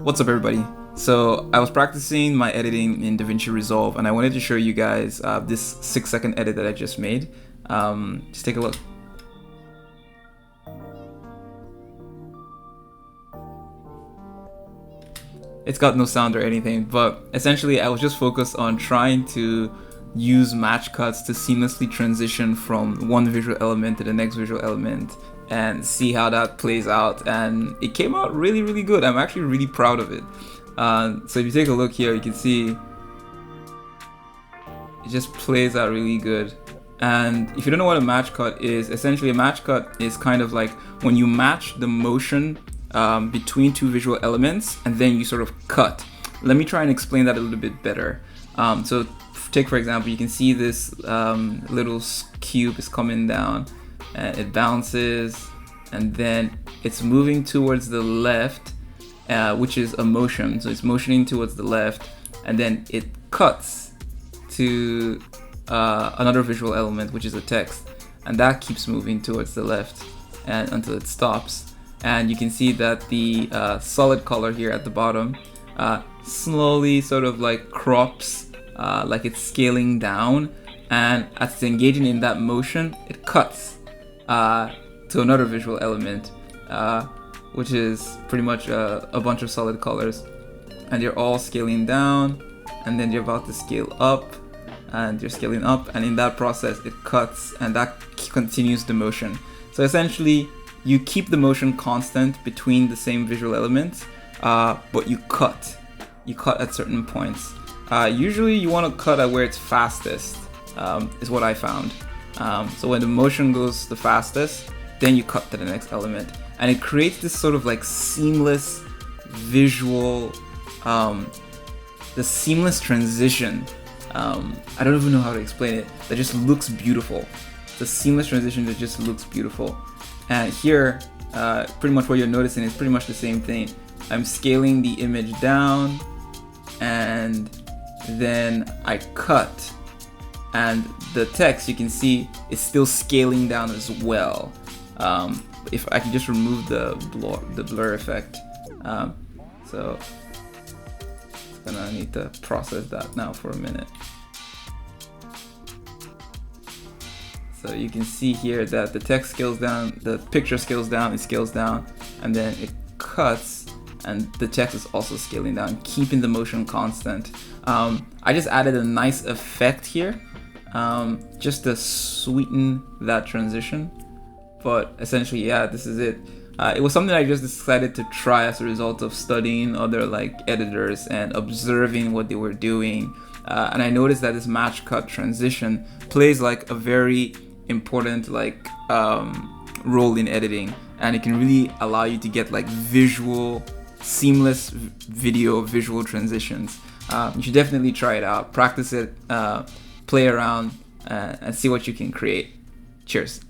What's up, everybody? So I was practicing my editing in Davinci Resolve, and I wanted to show you guys this 6-second edit that I just made. Just take a look. It's got no sound or anything, but essentially I was just focused on trying to use match cuts to seamlessly transition from one visual element to the next visual element and see how that plays out, and it came out really good. I'm actually really proud of it. So if you take a look here, you can see it just plays out really good. And if you don't know what a match cut is, essentially a match cut is kind of like when you match the motion between two visual elements and then you sort of cut. Let me try and explain that a little bit better. So take, for example, you can see this little cube is coming down and it bounces and then it's moving towards the left, which is a motion. So it's motioning towards the left and then it cuts to another visual element, which is a text, and that keeps moving towards the left and until it stops. And you can see that the solid color here at the bottom slowly sort of like crops, like it's scaling down, and as it's engaging in that motion, it cuts to another visual element, which is pretty much a bunch of solid colors, and they're all scaling down, and then you're about to scale up, and you're scaling up, and in that process it cuts, and that continues the motion. So essentially you keep the motion constant between the same visual elements, but you cut at certain points. Usually you want to cut at where it's fastest, is what I found. So when the motion goes the fastest, then you cut to the next element, and it creates this sort of like seamless visual, the seamless transition. I don't even know how to explain it. That just looks beautiful. The seamless transition that just looks beautiful. And here, pretty much what you're noticing is pretty much the same thing. I'm scaling the image down, and then I cut, and the text, you can see, is still scaling down as well. If I can just remove the blur effect, so it's gonna need to process that now for a minute. So you can see here that the text scales down, the picture scales down, it scales down, and then it cuts, and the text is also scaling down, keeping the motion constant. I just added a nice effect here, just to sweeten that transition. But essentially, yeah, this is it. It was something I just decided to try as a result of studying other like editors and observing what they were doing. And I noticed that this match cut transition plays like a very important like role in editing, and it can really allow you to get like visual, seamless visual transitions. You should definitely try it out, practice it, play around, and see what you can create. Cheers.